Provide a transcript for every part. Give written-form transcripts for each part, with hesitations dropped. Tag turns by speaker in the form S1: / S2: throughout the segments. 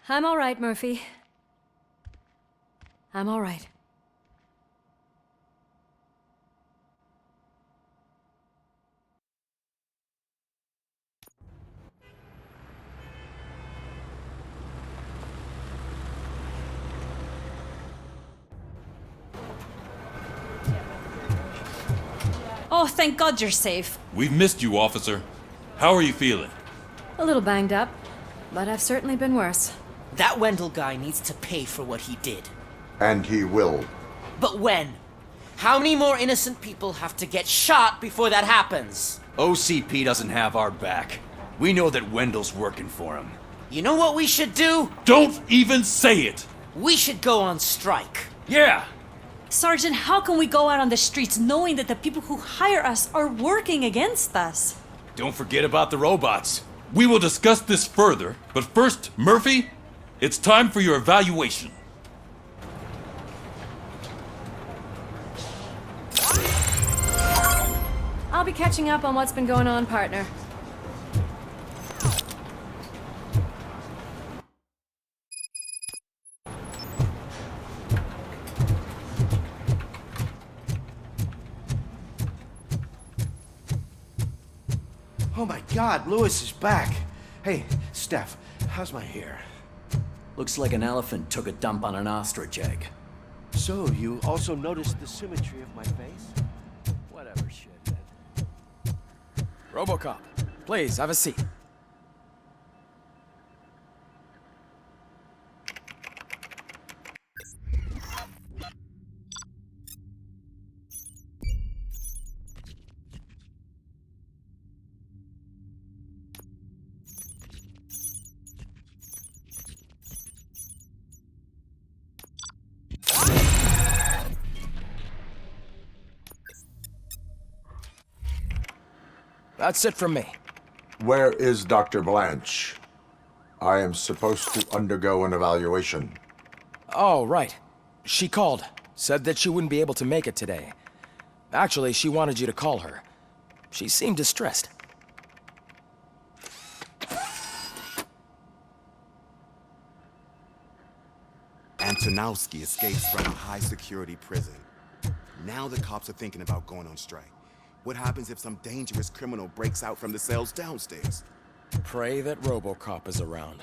S1: I'm all right, Murphy. I'm all right.
S2: Oh, thank God you're safe.
S3: We've missed you, officer. How are you feeling?
S1: A little banged up, but I've certainly been worse.
S4: That Wendell guy needs to pay for what he did.
S5: And he will.
S4: But when? How many more innocent people have to get shot before that happens?
S6: OCP doesn't have our back. We know that Wendell's working for him.
S4: You know what we should do?
S3: Don't even say it!
S4: We should go on strike.
S6: Yeah!
S2: Sergeant, how can we go out on the streets knowing that the people who hire us are working against us?
S6: Don't forget about the robots.
S3: We will discuss this further, but first, Murphy, it's time for your evaluation.
S1: I'll be catching up on what's been going on, partner.
S7: Oh my God, Lewis is back. Hey, Steph, how's my hair?
S8: Looks like an elephant took a dump on an ostrich egg.
S7: So, you also noticed the symmetry of my face?
S8: Whatever, shithead. RoboCop, please, have a seat. That's it from me.
S5: Where is Dr. Blanche? I am supposed to undergo an evaluation.
S8: Oh, right. She called. Said that she wouldn't be able to make it today. Actually, she wanted you to call her. She seemed distressed.
S9: Antonowski escapes from a high-security prison. Now the cops are thinking about going on strike. What happens if some dangerous criminal breaks out from the cells downstairs?
S8: Pray that RoboCop is around.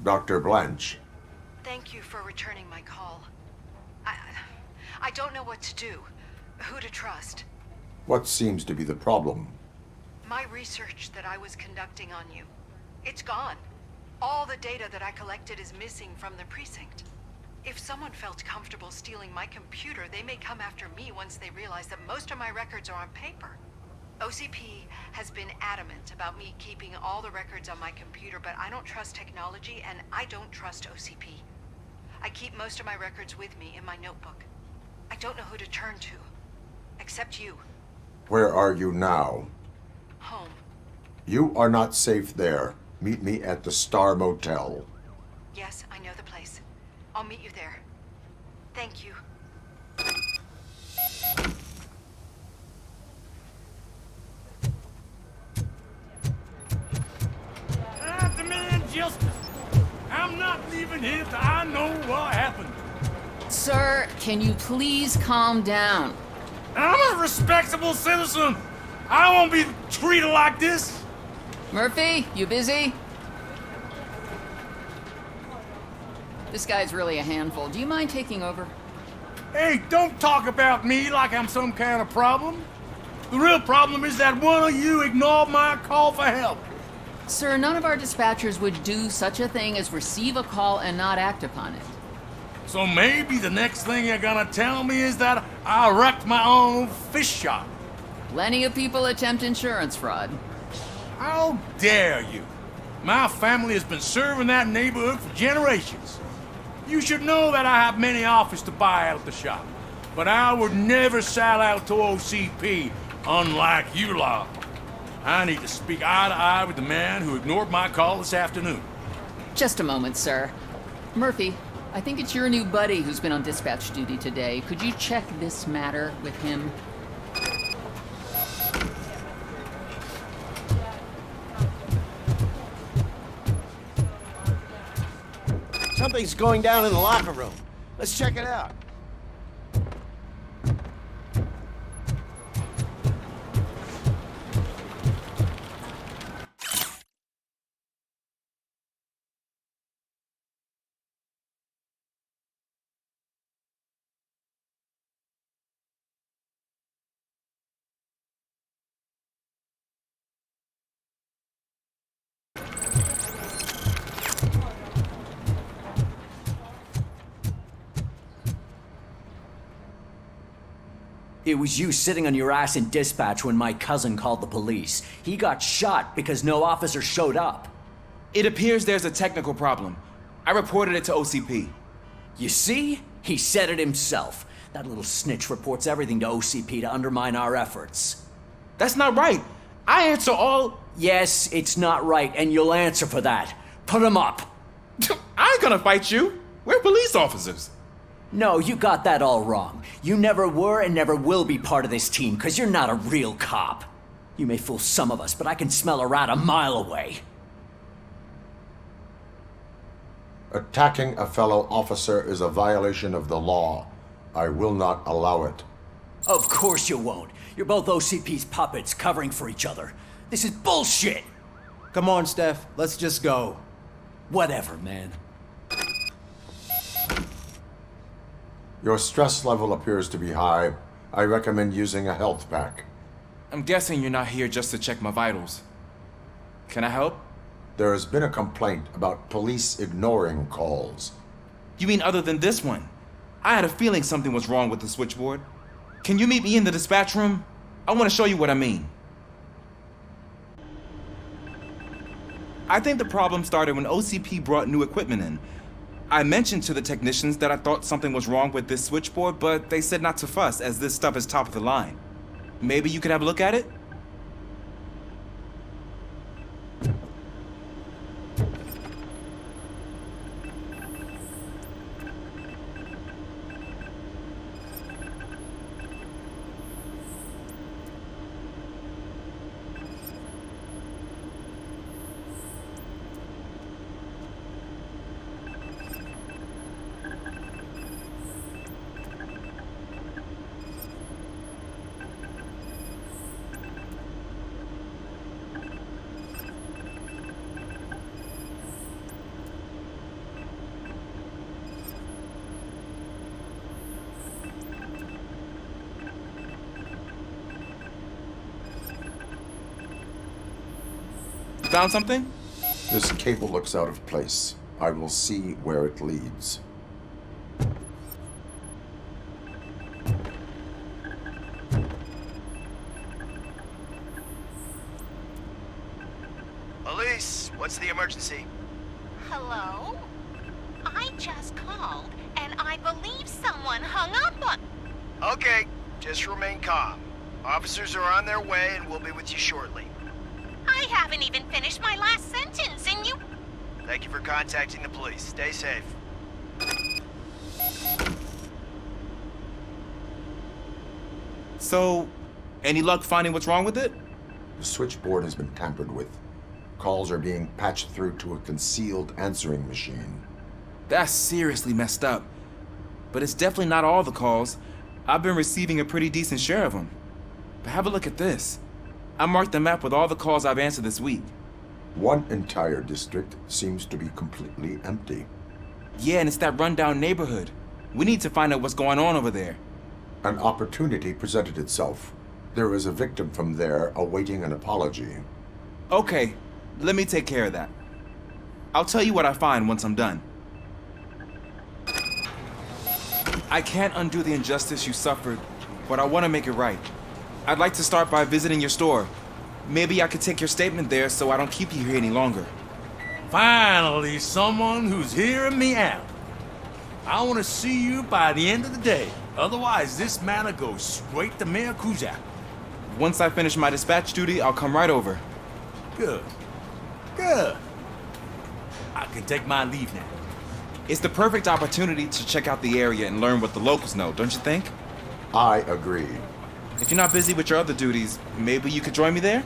S5: Dr. Blanche.
S10: Thank you for returning my call. I don't know what to do, who to trust.
S5: What seems to be the problem?
S10: My research that I was conducting on you, it's gone. All the data that I collected is missing from the precinct. If someone felt comfortable stealing my computer, they may come after me once they realize that most of my records are on paper. OCP has been adamant about me keeping all the records on my computer, but I don't trust technology and I don't trust OCP. I keep most of my records with me in my notebook. I don't know who to turn to, except you.
S5: Where are you now?
S10: Home.
S5: You are not safe there. Meet me at the Star Motel.
S10: Yes, I know the place. I'll meet you there. Thank you.
S11: I demand justice. I'm not leaving here till I know what happened.
S12: Sir, can you please calm down?
S11: I'm a respectable citizen. I won't be treated like this.
S12: Murphy, you busy? This guy's really a handful. Do you mind taking over?
S11: Hey, don't talk about me like I'm some kind of problem. The real problem is that one of you ignored my call for help.
S12: Sir, none of our dispatchers would do such a thing as receive a call and not act upon it.
S11: So maybe the next thing you're gonna tell me is that I wrecked my own fish shop.
S12: Plenty of people attempt insurance fraud.
S11: How dare you? My family has been serving that neighborhood for generations. You should know that I have many offers to buy out the shop, but I would never sell out to OCP, unlike you lot. I need to speak eye to eye with the man who ignored my call this afternoon.
S12: Just a moment, sir. Murphy, I think it's your new buddy who's been on dispatch duty today. Could you check this matter with him?
S7: Something's going down in the locker room. Let's check it out.
S13: It was you sitting on your ass in dispatch when my cousin called the police. He got shot because no officer showed up.
S6: It appears there's a technical problem. I reported it to OCP.
S13: You see? He said it himself. That little snitch reports everything to OCP to undermine our efforts.
S6: That's not right. I answer all...
S13: Yes, it's not right, and you'll answer for that. Put him up.
S6: I ain't gonna fight you. We're police officers.
S13: No, you got that all wrong. You never were and never will be part of this team, because you're not a real cop. You may fool some of us, but I can smell a rat a mile away.
S5: Attacking a fellow officer is a violation of the law. I will not allow it.
S13: Of course you won't. You're both OCP's puppets covering for each other. This is bullshit!
S7: Come on, Steph. Let's just go.
S13: Whatever, man.
S5: Your stress level appears to be high. I recommend using a health pack.
S6: I'm guessing you're not here just to check my vitals. Can I help?
S5: There has been a complaint about police ignoring calls.
S6: You mean other than this one? I had a feeling something was wrong with the switchboard. Can you meet me in the dispatch room? I want to show you what I mean. I think the problem started when OCP brought new equipment in. I mentioned to the technicians that I thought something was wrong with this switchboard, but they said not to fuss, as this stuff is top of the line. Maybe you could have a look at it? Found something?
S5: This cable looks out of place. I will see where it leads.
S14: Elise, what's the emergency?
S15: Hello? I just called, and I believe someone hung up on...
S14: Okay, just remain calm. Officers are on their way and we'll be with you shortly.
S15: I haven't even finished my last sentence, and you...
S14: Thank you for contacting the police. Stay safe.
S6: So, any luck finding what's wrong with it?
S5: The switchboard has been tampered with. Calls are being patched through to a concealed answering machine.
S6: That's seriously messed up. But it's definitely not all the calls. I've been receiving a pretty decent share of them. But have a look at this. I marked the map with all the calls I've answered this week.
S5: One entire district seems to be completely empty.
S6: Yeah, and it's that rundown neighborhood. We need to find out what's going on over there.
S5: An opportunity presented itself. There is a victim from there awaiting an apology.
S6: Okay, let me take care of that. I'll tell you what I find once I'm done. I can't undo the injustice you suffered, but I want to make it right. I'd like to start by visiting your store. Maybe I could take your statement there so I don't keep you here any longer.
S11: Finally, someone who's hearing me out. I want to see you by the end of the day. Otherwise, this matter goes straight to Mayor Kuzak.
S6: Once I finish my dispatch duty, I'll come right over.
S11: Good. Good. I can take my leave now.
S6: It's the perfect opportunity to check out the area and learn what the locals know, don't you think?
S5: I agree.
S6: If you're not busy with your other duties, maybe you could join me there?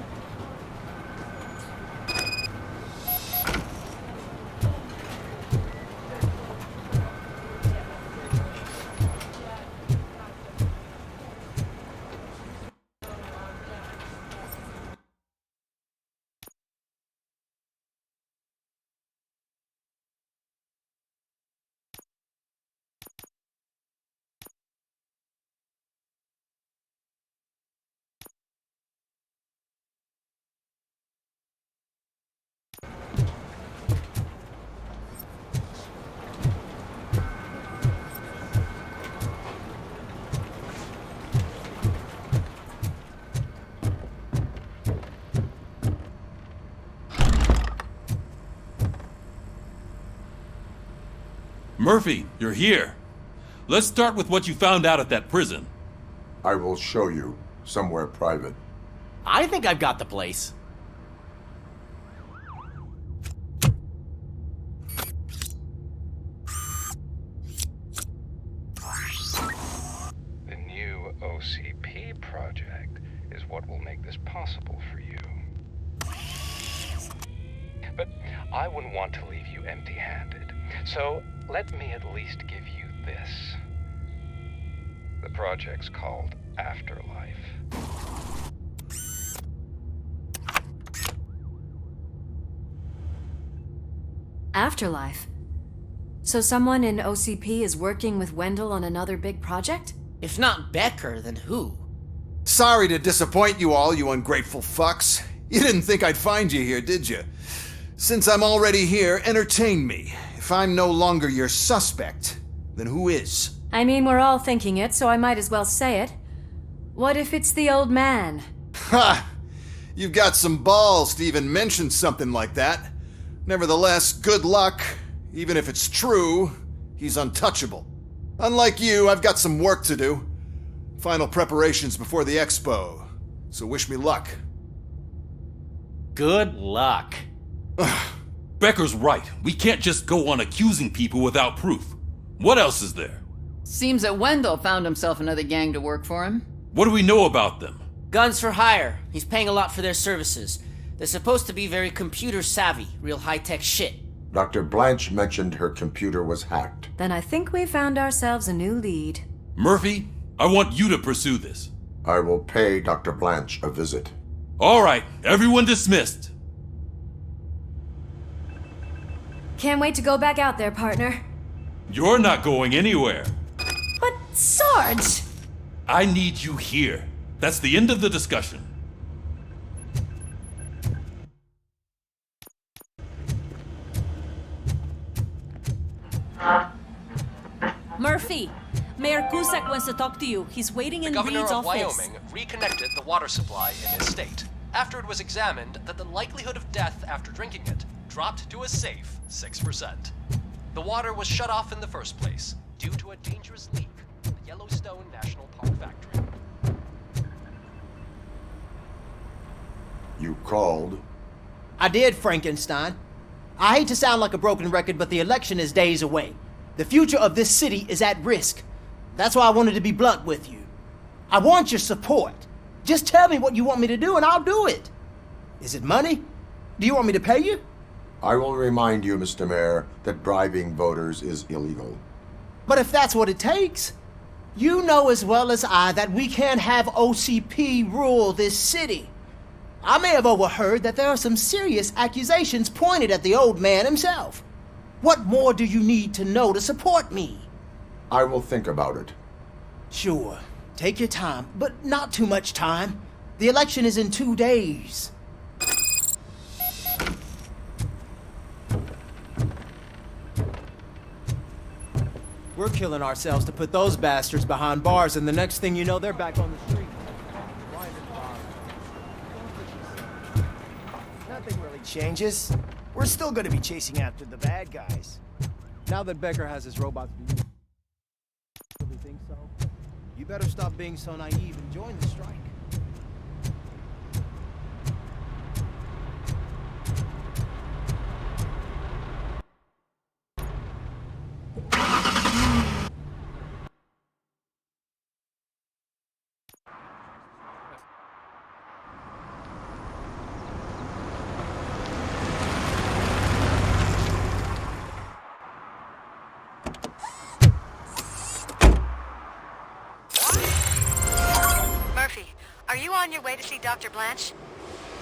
S3: Murphy, you're here. Let's start with what you found out at that prison.
S5: I will show you somewhere private.
S4: I think I've got the place.
S16: The new OCP project is what will make this possible for you. But I wouldn't want to leave you empty-handed, so let me at least give you this. The project's called Afterlife.
S1: Afterlife? So someone in OCP is working with Wendell on another big project?
S4: If not Becker, then who?
S7: Sorry to disappoint you all, you ungrateful fucks. You didn't think I'd find you here, did you? Since I'm already here, entertain me. If I'm no longer your suspect, then who is?
S1: I mean, we're all thinking it, so I might as well say it. What if it's the old man?
S7: Ha! You've got some balls to even mention something like that. Nevertheless, good luck. Even if it's true, he's untouchable. Unlike you, I've got some work to do. Final preparations before the expo. So wish me luck.
S4: Good luck.
S3: Becker's right. We can't just go on accusing people without proof. What else is there?
S12: Seems that Wendell found himself another gang to work for him.
S3: What do we know about them?
S4: Guns for hire. He's paying a lot for their services. They're supposed to be very computer savvy, real high-tech shit.
S5: Dr. Blanche mentioned her computer was hacked.
S1: Then I think we found ourselves a new lead.
S3: Murphy, I want you to pursue this.
S5: I will pay Dr. Blanche a visit.
S3: All right, everyone dismissed.
S1: Can't wait to go back out there, partner.
S3: You're not going anywhere.
S1: But, Sarge!
S3: I need you here. That's the end of the discussion.
S2: Murphy, Mayor Cusack wants to talk to you. He's waiting in
S17: The governor
S2: Reed's
S17: of
S2: office.
S17: Wyoming reconnected the water supply in his state after it was examined that the likelihood of death after drinking it dropped to a safe 6%. The water was shut off in the first place due to a dangerous leak in the Yellowstone National Park factory.
S5: You called?
S18: I did, Frankenstein. I hate to sound like a broken record, but the election is days away. The future of this city is at risk. That's why I wanted to be blunt with you. I want your support. Just tell me what you want me to do and I'll do it. Is it money? Do you want me to pay you?
S5: I will remind you, Mr. Mayor, that bribing voters is illegal.
S18: But if that's what it takes, you know as well as I that we can't have OCP rule this city. I may have overheard that there are some serious accusations pointed at the old man himself. What more do you need to know to support me?
S5: I will think about it.
S18: Sure. Take your time, but not too much time. The election is in 2 days. We're killing ourselves to put those bastards behind bars, and the next thing you know, they're back on the street.
S19: Nothing really changes. We're still gonna be chasing after the bad guys.
S18: Now that Becker has his robots, do you really think so? You better stop being so naive and join the strike.
S10: Are you on your way to see Dr. Blanche?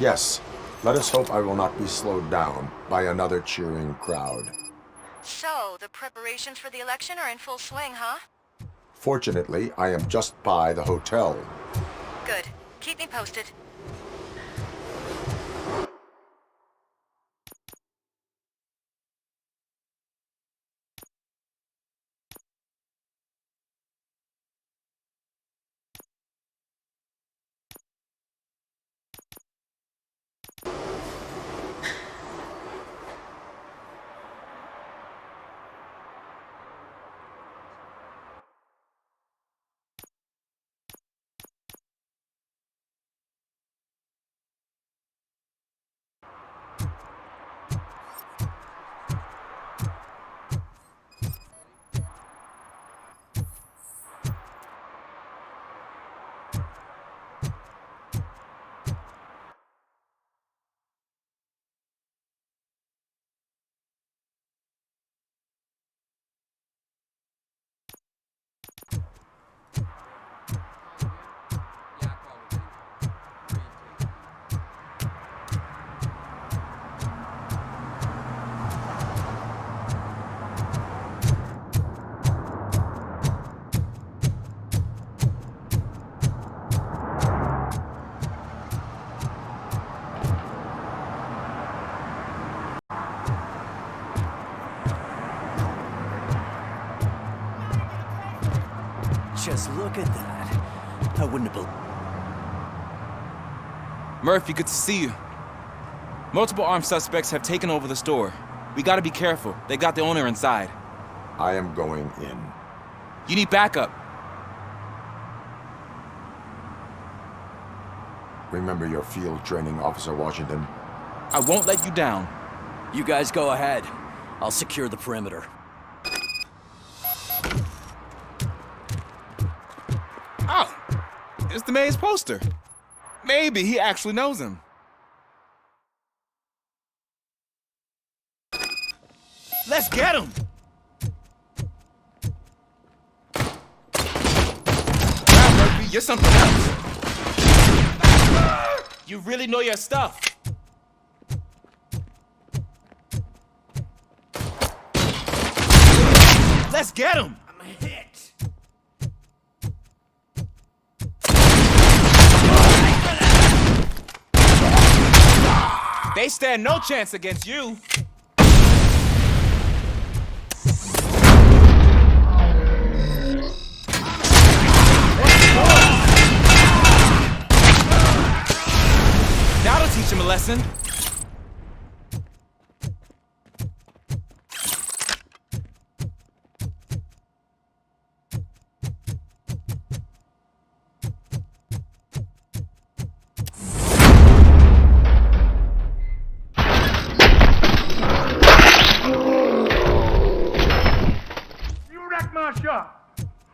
S5: Yes. Let us hope I will not be slowed down by another cheering crowd.
S10: So, the preparations for the election are in full swing, huh?
S5: Fortunately, I am just by the hotel.
S10: Good. Keep me posted.
S13: Just look at that. I wouldn't have believed.
S6: Murphy, good to see you. Multiple armed suspects have taken over the store. We gotta be careful. They got the owner inside.
S5: I am going in.
S6: You need backup.
S5: Remember your field training, Officer Washington.
S6: I won't let you down.
S13: You guys go ahead. I'll secure the perimeter.
S6: Oh, it's the mayor's poster. Maybe he actually knows him. Let's get him! Wow, Murphy, you're something else. You really know your stuff. Let's get him!
S19: I'm hit.
S6: They stand no chance against you. That'll teach him a lesson.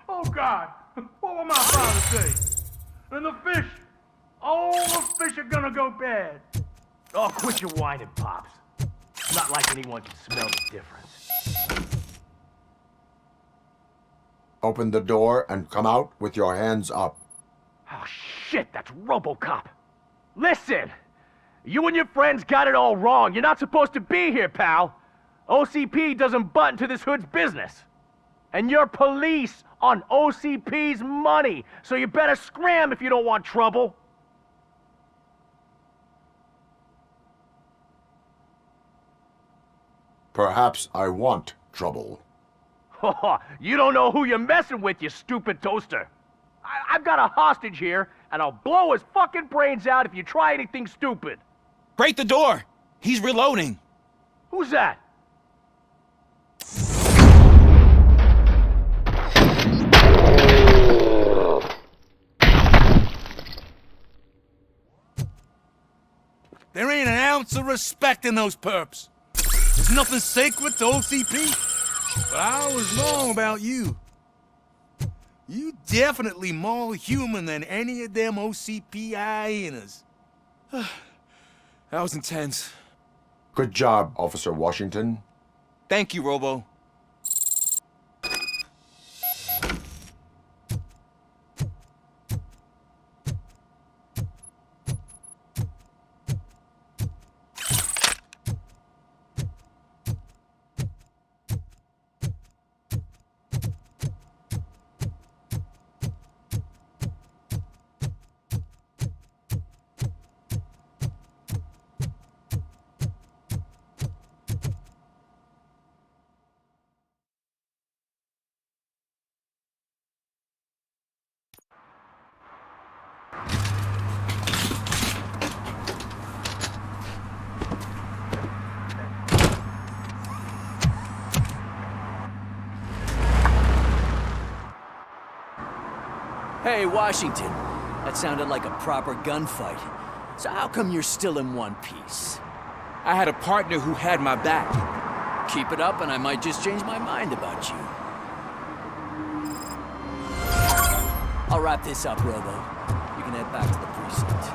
S11: Oh, God, what will my father say? And the fish, all the fish are gonna go bad.
S14: Oh, quit your whining, Pops. It's not like anyone can smell the difference.
S5: Open the door and come out with your hands up.
S14: Oh, shit, that's RoboCop. Listen, you and your friends got it all wrong. You're not supposed to be here, pal. OCP doesn't butt into this hood's business. And you're police on OCP's money, so you better scram if you don't want trouble.
S5: Perhaps I want trouble.
S14: You don't know who you're messing with, you stupid toaster. I've got a hostage here, and I'll blow his fucking brains out if you try anything stupid.
S6: Break the door! He's reloading.
S14: Who's that?
S11: There ain't an ounce of respect in those perps. There's nothing sacred to OCP. But I was wrong about you. You definitely more human than any of them OCP hyenas.
S6: That was intense.
S5: Good job, Officer Washington.
S6: Thank you, Robo.
S13: Hey, Washington. That sounded like a proper gunfight. So how come you're still in one piece?
S6: I had a partner who had my back.
S13: Keep it up and I might just change my mind about you. I'll wrap this up, Robo. You can head back to the precinct.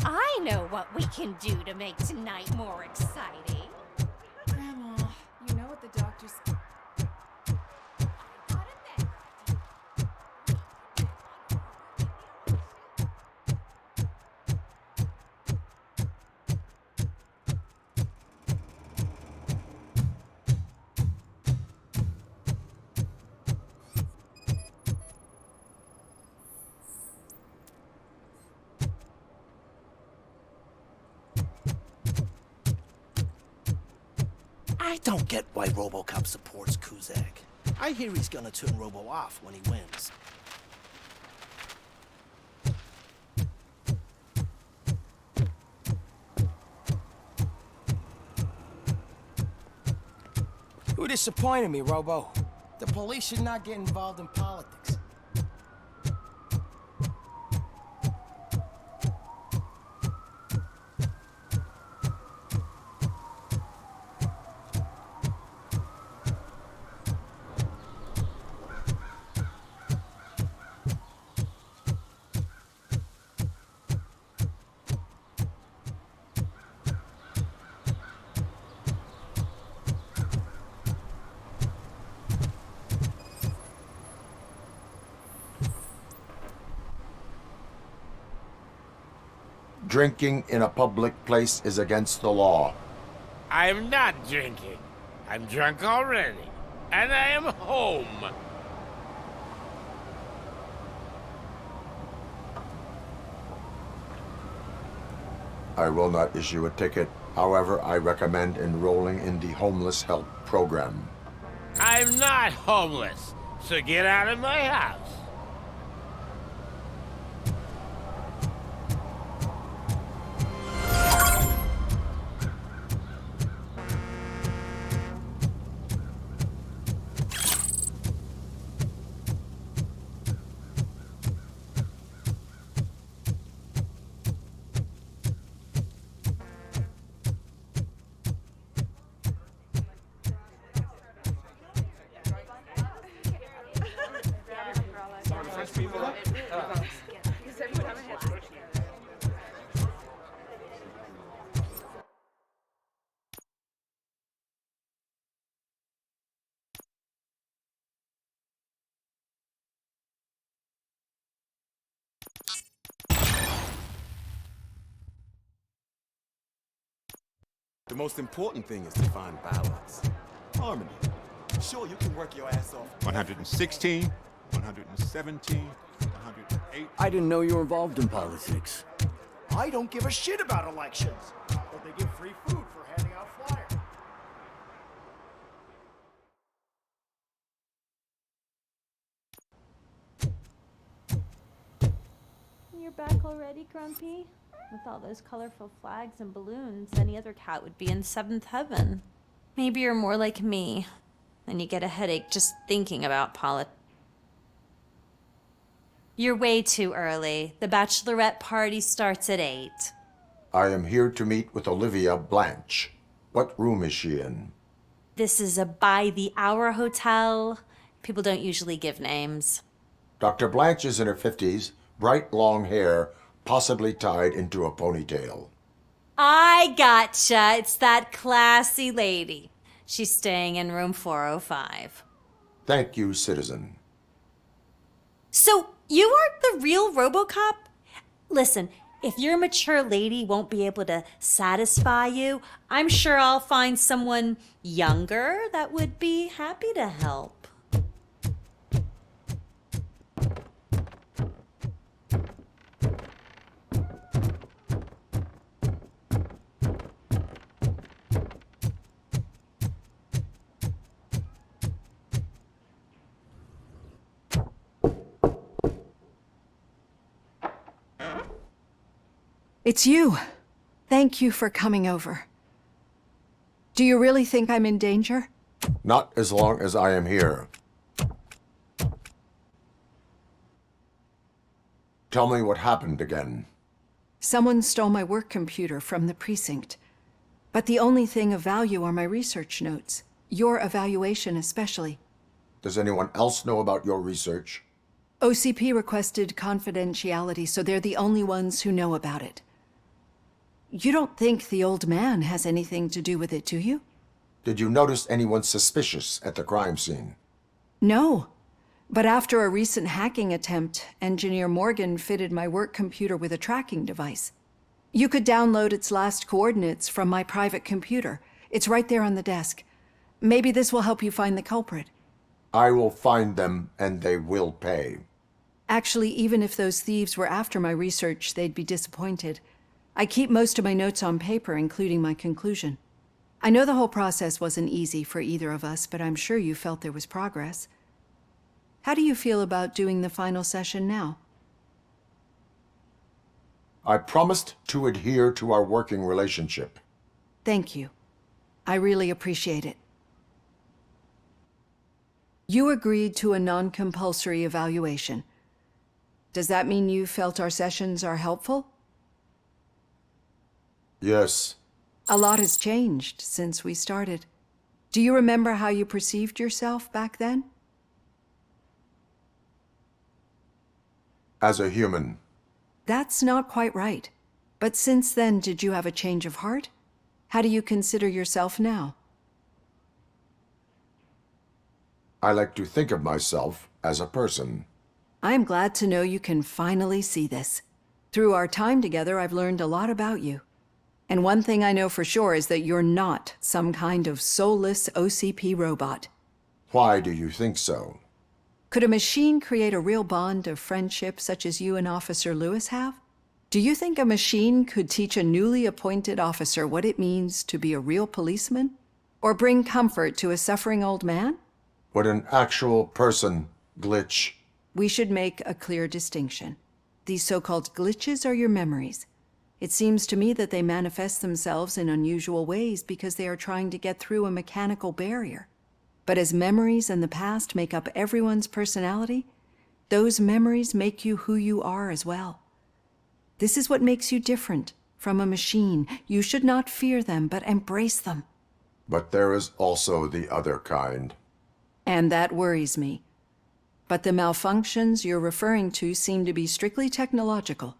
S15: I know what we can do to make tonight more exciting.
S20: Grandma, you know what the doctors...
S19: I don't get why RoboCop supports Kuzak. I hear he's gonna turn Robo off when he wins.
S8: Who disappointed me, Robo?
S19: The police should not get involved in politics.
S5: Drinking in a public place is against the law.
S11: I'm not drinking. I'm drunk already. And I am home.
S5: I will not issue a ticket. However, I recommend enrolling in the homeless help program.
S11: I'm not homeless, so get out of my house.
S9: The most important thing is to find balance. Harmony. Sure, you can work your ass off.
S21: 116, 117, 108.
S13: I didn't know you were involved in politics.
S19: I don't give a shit about elections, but they give free food for handing out flyers.
S2: You're back already, Grumpy? With all those colorful flags and balloons, any other cat would be in seventh heaven. Maybe you're more like me, and you get a headache just thinking about politics. You're way too early. The bachelorette party starts at 8.
S5: I am here to meet with Olivia Blanche. What room is she in?
S2: This is a by-the-hour hotel. People don't usually give names.
S5: Dr. Blanche is in her 50s, bright long hair, possibly tied into a ponytail.
S2: I gotcha. It's that classy lady. She's staying in room 405.
S5: Thank you, citizen.
S2: So, you aren't the real RoboCop? Listen, if your mature lady won't be able to satisfy you, I'm sure I'll find someone younger that would be happy to help.
S20: It's you. Thank you for coming over. Do you really think I'm in danger?
S5: Not as long as I am here. Tell me what happened again.
S20: Someone stole my work computer from the precinct. But the only thing of value are my research notes. Your evaluation especially.
S5: Does anyone else know about your research?
S20: OCP requested confidentiality, so they're the only ones who know about it. You don't think the old man has anything to do with it, do you?
S5: Did you notice anyone suspicious at the crime scene?
S20: No. But after a recent hacking attempt, Engineer Morgan fitted my work computer with a tracking device. You could download its last coordinates from my private computer. It's right there on the desk. Maybe this will help you find the culprit.
S5: I will find them, and they will pay.
S20: Actually, even if those thieves were after my research, they'd be disappointed. I keep most of my notes on paper, including my conclusion. I know the whole process wasn't easy for either of us, but I'm sure you felt there was progress. How do you feel about doing the final session now?
S5: I promised to adhere to our working relationship.
S20: Thank you. I really appreciate it. You agreed to a non-compulsory evaluation. Does that mean you felt our sessions are helpful?
S5: Yes.
S20: A lot has changed since we started. Do you remember how you perceived yourself back then?
S5: As a human.
S20: That's not quite right. But since then, did you have a change of heart? How do you consider yourself now?
S5: I like to think of myself as a person.
S20: I'm glad to know you can finally see this. Through our time together, I've learned a lot about you. And one thing I know for sure is that you're not some kind of soulless OCP robot.
S5: Why do you think so?
S20: Could a machine create a real bond of friendship such as you and Officer Lewis have? Do you think a machine could teach a newly appointed officer what it means to be a real policeman? Or bring comfort to a suffering old man?
S5: Would an actual person glitch?
S20: We should make a clear distinction. These so-called glitches are your memories. It seems to me that they manifest themselves in unusual ways because they are trying to get through a mechanical barrier. But as memories in the past make up everyone's personality, those memories make you who you are as well. This is what makes you different from a machine. You should not fear them, but embrace them.
S5: But there is also the other kind.
S20: And that worries me. But the malfunctions you're referring to seem to be strictly technological.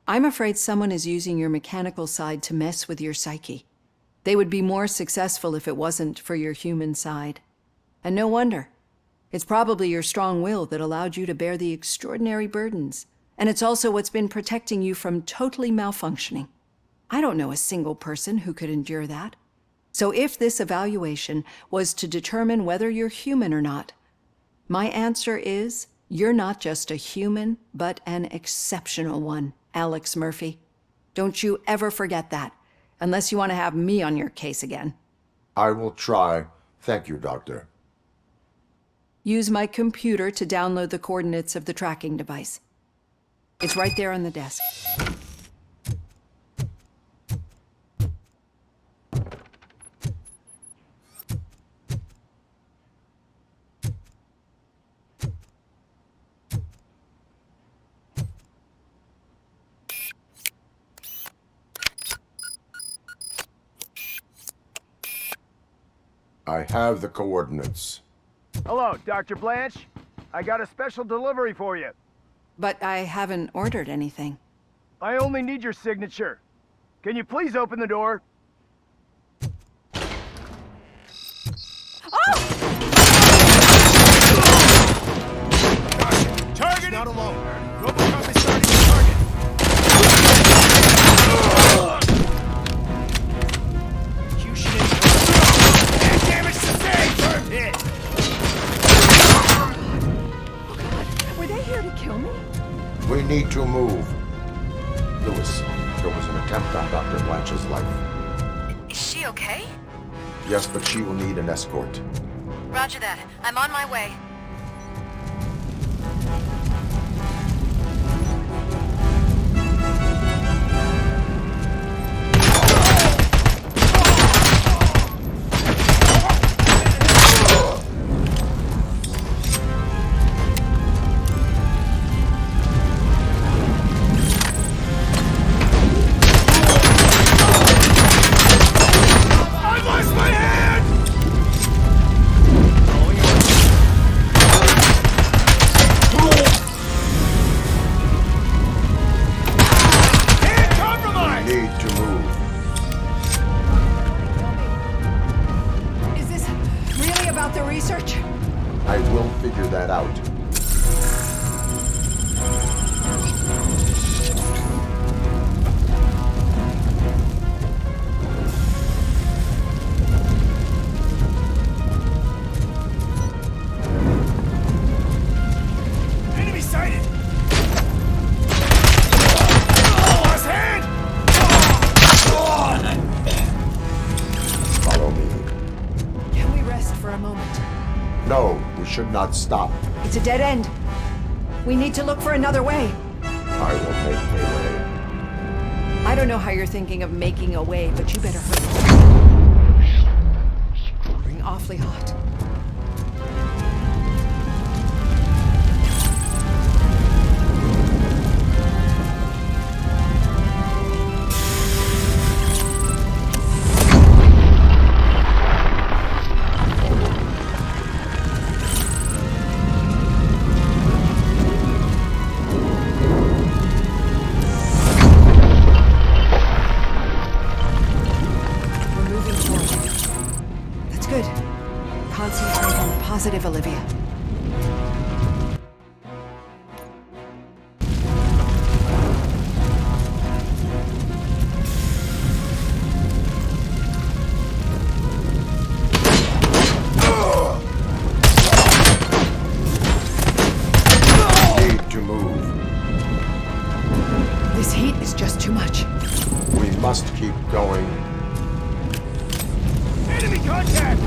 S20: I'm afraid someone is using your mechanical side to mess with your psyche. They would be more successful if it wasn't for your human side. And no wonder. It's probably your strong will that allowed you to bear the extraordinary burdens. And it's also what's been protecting you from totally malfunctioning. I don't know a single person who could endure that. So if this evaluation was to determine whether you're human or not, my answer is you're not just a human, but an exceptional one, Alex Murphy. Don't you ever forget that, unless you want to have me on your case again.
S5: I will try. Thank you, Doctor.
S20: Use my computer to download the coordinates of the tracking device. It's right there on the desk.
S5: I have the coordinates.
S14: Hello, Dr. Blanche. I got a special delivery for you.
S20: But I haven't ordered anything.
S14: I only need your signature. Can you please open the door?
S11: Target
S14: not alone.
S11: RoboCop is starting to target. Damage sustained. Firm hit.
S20: Were they here to kill me?
S5: We need to move. Lewis, there was an attempt on Dr. Blanche's life.
S10: Is she okay?
S5: Yes, but she will need an escort.
S10: Roger that. I'm on my way.
S5: I will figure that out.
S11: Enemy sighted! Lost hand!
S5: Follow me.
S20: Can we rest for a moment?
S5: No, we should not stop.
S20: It's a dead end. We need to look for another way.
S5: I will make a way.
S20: I don't know how you're thinking of making a way, but you better hurry. Screwing awfully hot. Concentrate on the positive, Olivia.
S5: Need to move.
S20: This heat is just too much.
S5: We must keep going.
S11: Enemy contact!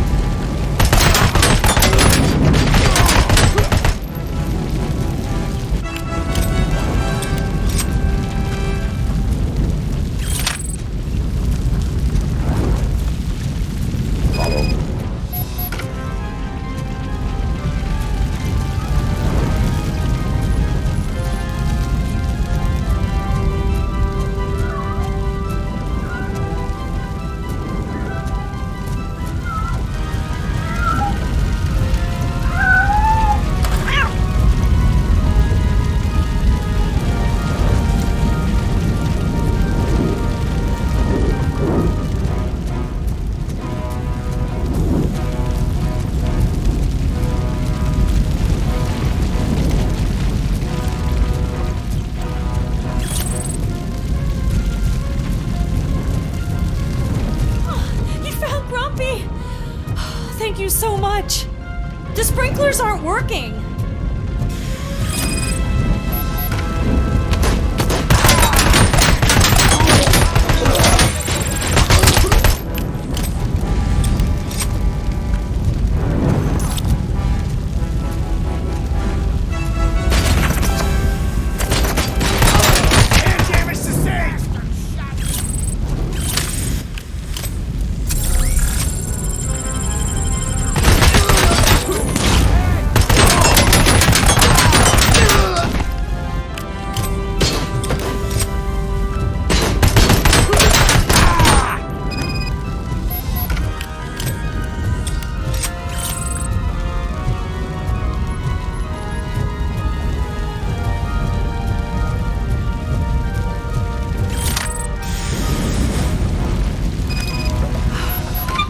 S2: you so much. The sprinklers aren't working.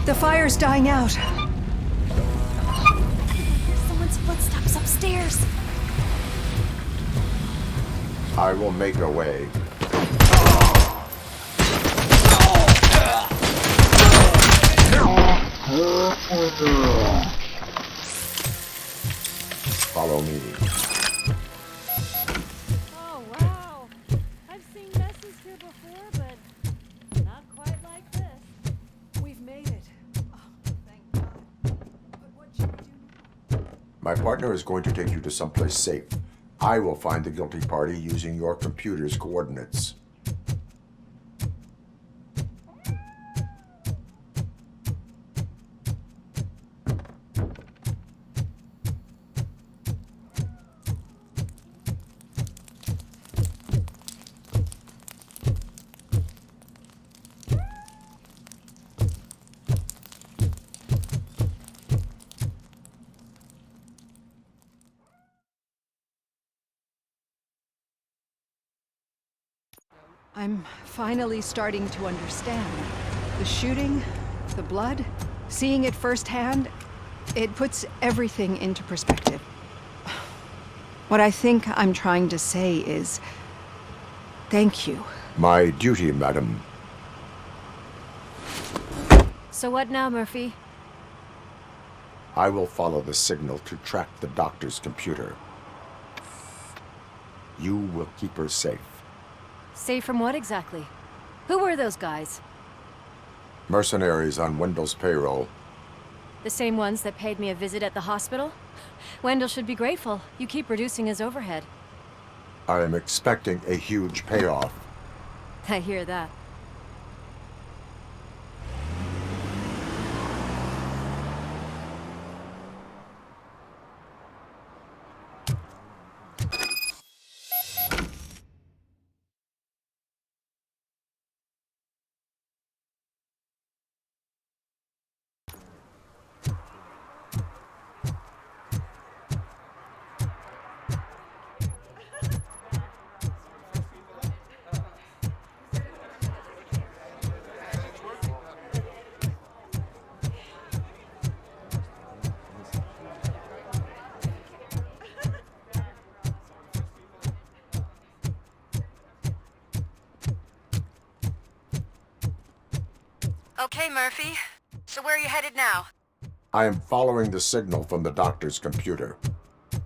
S20: The fire's dying out.
S2: Someone's footsteps upstairs.
S5: I will make a way. Follow me.
S2: Oh, wow. I've seen messes here before, but not quite like this.
S20: We've made it. Oh, thank God. But what should we do now?
S5: My partner is going to take you to someplace safe. I will find the guilty party using your computer's coordinates.
S20: I'm finally starting to understand. The shooting, the blood, seeing it firsthand, it puts everything into perspective. What I think I'm trying to say is, thank you.
S5: My duty, madam.
S1: So what now, Murphy?
S5: I will follow the signal to track the doctor's computer. You will keep her safe.
S1: Safe from what exactly? Who were those guys?
S5: Mercenaries on Wendell's payroll.
S1: The same ones that paid me a visit at the hospital? Wendell should be grateful. You keep reducing his overhead.
S5: I am expecting a huge payoff.
S1: I hear that.
S10: Okay, Murphy. So where are you headed now?
S5: I am following the signal from the doctor's computer.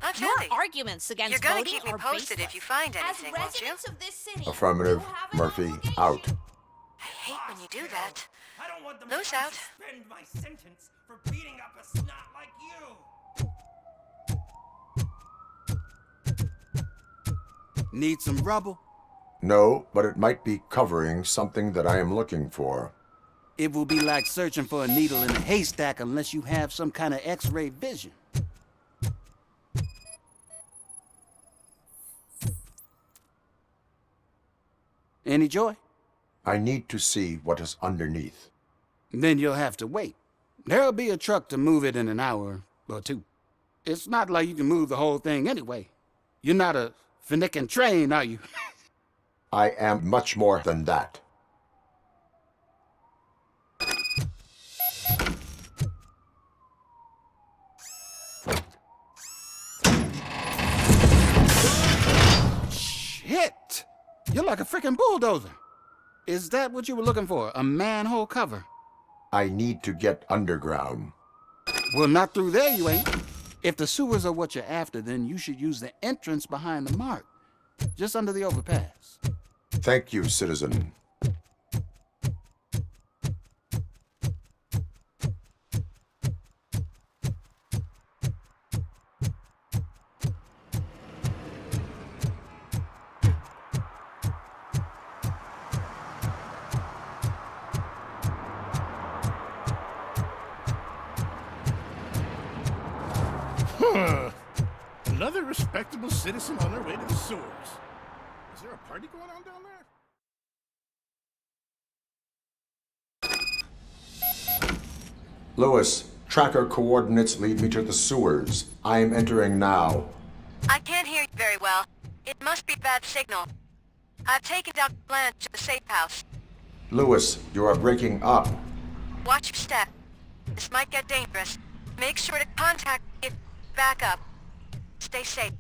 S10: Not
S15: Your
S10: Philly.
S15: arguments against
S10: You're gonna
S15: voting
S10: keep me
S15: are
S10: posted
S15: baseless.
S10: if you find anything,
S15: As
S10: won't you?
S15: residents of this city,
S5: Affirmative. Murphy, out.
S10: I hate when you do that.
S11: I don't want them
S10: Those
S11: to
S10: out.
S11: suspend my sentence for beating up a snot like you.
S16: Need some rubble?
S5: No, but it might be covering something that I am looking for.
S16: It will be like searching for a needle in a haystack unless you have some kind of X-ray vision. Any joy?
S5: I need to see what is underneath.
S16: Then you'll have to wait. There'll be a truck to move it in an hour or two. It's not like you can move the whole thing anyway. You're not a finicking train, are you?
S5: I am much more than that.
S16: Shit! You're like a freaking bulldozer. Is that what you were looking for? A manhole cover?
S5: I need to get underground.
S16: Well, not through there, you ain't. If the sewers are what you're after, then you should use the entrance behind the mark, just under the overpass.
S5: Thank you, citizen.
S19: Another respectable citizen on their way to the sewers. Is there a party going on down there?
S5: Lewis, tracker coordinates lead me to the sewers. I am entering now.
S10: I can't hear you very well. It must be bad signal. I've taken down Blanche to the safe house.
S5: Lewis, you are breaking up.
S10: Watch your step. This might get dangerous. Make sure to contact me. Back up. Stay safe.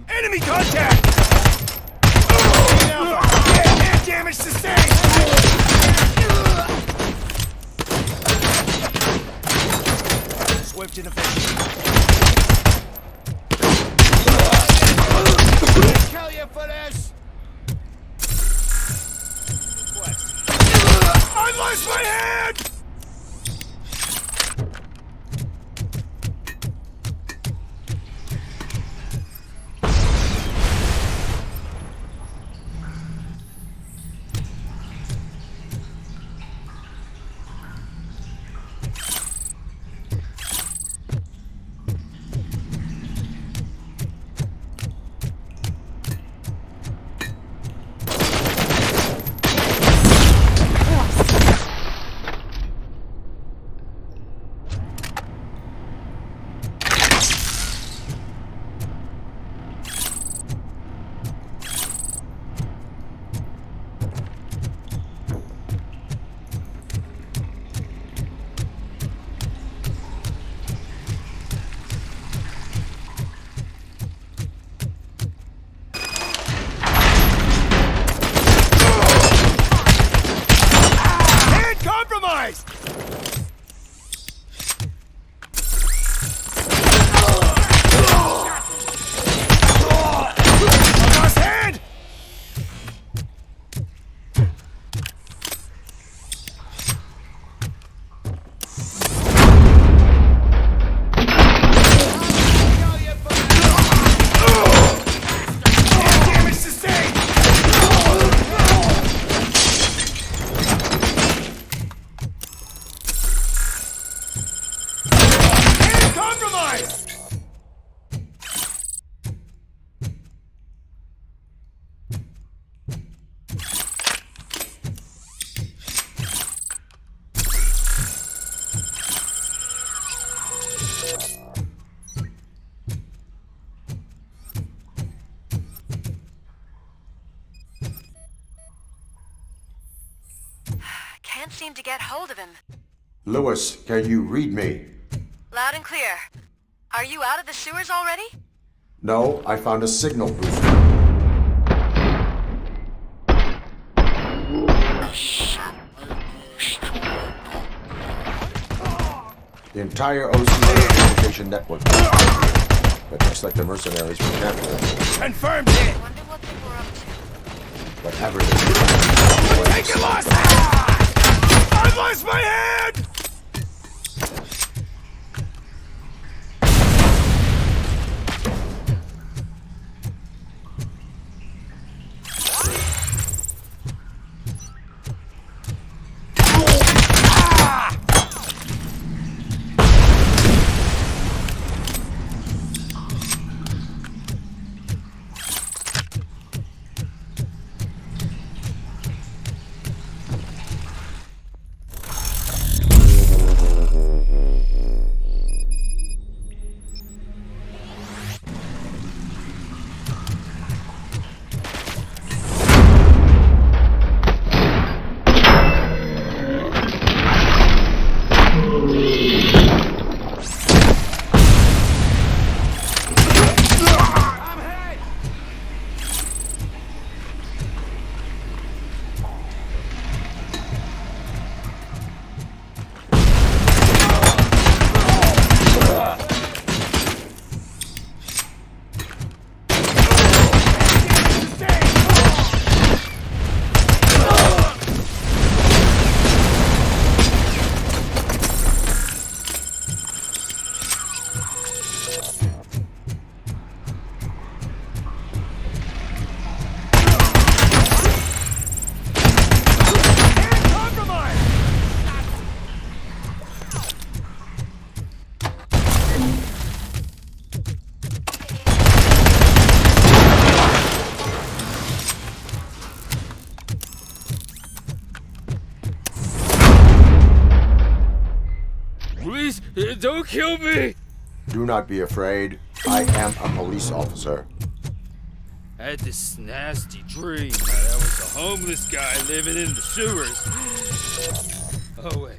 S19: Enemy contact! Air damage sustained! Swift and effective. Kill you for this! I lost my hand!
S10: Can't seem to get hold of him.
S5: Lewis, can you read me?
S10: Loud and clear. Are you out of the sewers already?
S5: No, I found a signal booster. The entire OC communication network. But looks like the mercenaries were captured.
S19: Confirmed it!
S10: Wonder what they were up to.
S5: Whatever it is.
S19: Take it, lost! I lost my hand!
S7: Please, don't kill me!
S5: Do not be afraid. I am a police officer.
S7: I had this nasty dream that I was a homeless guy living in the sewers. Oh, wait.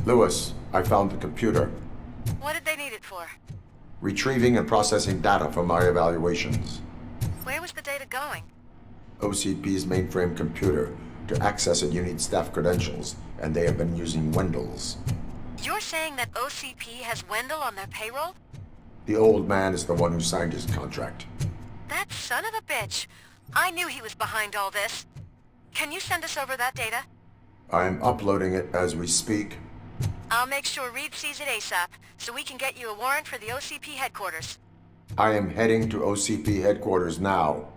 S5: Lewis, I found the computer.
S10: What did they need it for?
S5: Retrieving and processing data from my evaluations.
S10: Where was the data going?
S5: OCP's mainframe computer. To access it, you need staff credentials, and they have been using Wendell's.
S10: You're saying that OCP has Wendell on their payroll?
S5: The old man is the one who signed his contract.
S10: That son of a bitch. I knew he was behind all this. Can you send us over that data?
S5: I'm uploading it as we speak.
S10: I'll make sure Reed sees it ASAP, so we can get you a warrant for the OCP headquarters.
S5: I am heading to OCP headquarters now.